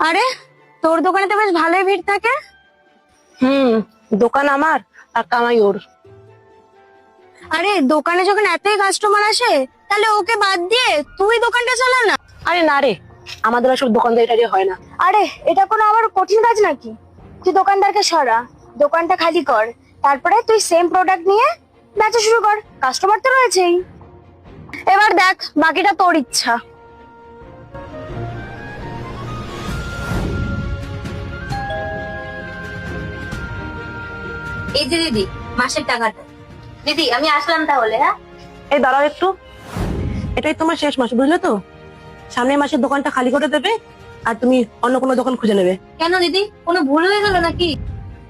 আরে, তোর দোকানে তো বেশ ভালোই ভিড় থাকে। হুম। দোকান আমার আর কামাই ওর। আরে, দোকানে যখন এতই কাস্টমার আসে, তাহলে ওকে বাদ দিয়ে তুই দোকানটা চালা না। আরে না রে, আমাদের সব দোকানদারি হয় না। আরে, এটা কোনো আবার কঠিন কাজ নাকি? তুই দোকানদারকে সরা, দোকানটা খালি কর, তারপরে তুই সেম প্রোডাক্ট নিয়ে বেচা শুরু কর। কাস্টমার তো রয়েছেই। এবার দেখ, বাকিটা তোর ইচ্ছা। এই যে দিদি, মাসের টাকাটা। দিদি আমি আসলাম তাহলে। হ্যাঁ, এই দাঁড়াও একটু, এটাই তোমার শেষ মাস, বুঝলে তো? সামনের মাসের দোকানটা খালি করে দেবে আর তুমি অন্য কোনো দোকান খুঁজে নেবে। কেন দিদি, কোনো ভুল হয়ে গেল নাকি?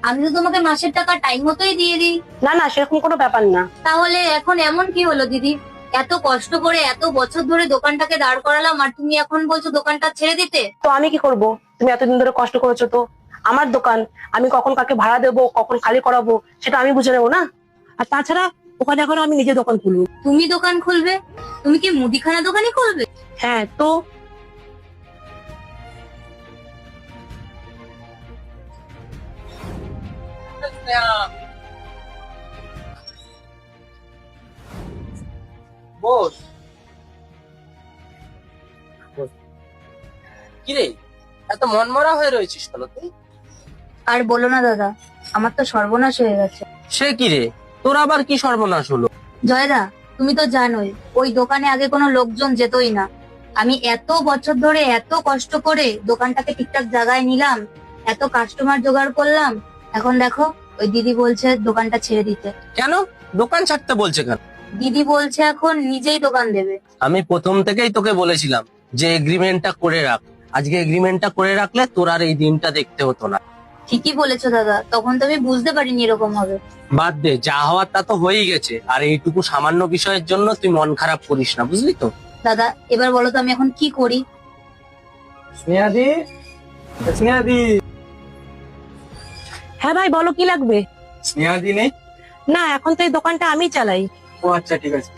আমি তো তোমাকে মাসের টাকা টাইম মতোই দিয়ে দিই। না না, সেরকম কোনো ব্যাপার না। তাহলে এখন এমন কি হলো দিদি? এত কষ্ট করে এত বছর ধরে দোকানটাকে দাঁড় করালাম, আর তুমি এখন বলছো দোকানটা ছেড়ে দিতে? তো আমি কি করব? তুমি এতদিন ধরে কষ্ট করেছো, তো আমার দোকান, আমি কখন কাকে ভাড়া দেবো, কখন খালি করাবো, সেটা আমি বুঝে নেবো না? আর তাছাড়া ওখানে এখন আমি নিজে দোকান খুলবো। তুমি দোকান খুলবে? তুমি কি মুদিখানা দোকানই খুলবে? হ্যাঁ তো। বস, কিরে এত মনমরা হয়ে রয়েছিস কেন তুই? আর বলো না দাদা, আমার তো সর্বনাশ হয়ে গেছে। সে কিরে, তোর আবার কি সর্বনাশ হলো? জয়দা, তুমি তো জানোই ওই দোকানে আগে কোনো লোকজন যেতই না। আমি এত বছর ধরে এত কষ্ট করে দোকানটাকে ঠিকঠাক জায়গায় নিলাম, এত কাস্টমার জোগাড় করলাম, এখন দেখো ওই দিদি বলছে দোকানটা ছেড়ে দিতে। কেন দোকান ছাড়তে বলছে কেন? দিদি বলছে এখন নিজেই দোকান দেবে। আমি প্রথম থেকেই তোকে বলেছিলাম যে এগ্রিমেন্টটা করে রাখ। আজকে এগ্রিমেন্টটা করে রাখলে তোর আর এই দিনটা দেখতে হতো না। ঠিকই বলেছো দাদা, তখন তো আমি বুঝতে পারিনি এরকম হবে। বাদ দে, যা হওয়ার তা তো হয়েই গেছে, আর এইটুকু সামান্য বিষয়ের জন্য তুই মন খারাপ করিস না, বুঝলি তো? দাদা এবার বলো তো আমি এখন কি করি? স্নেহাদি, স্নেহাদি, হ্যাঁ ভাই, বলো কি লাগবে? স্নেহাদি নেই? না, এখন তো এই দোকানটা আমি চালাই। ও আচ্ছা, ঠিক আছে।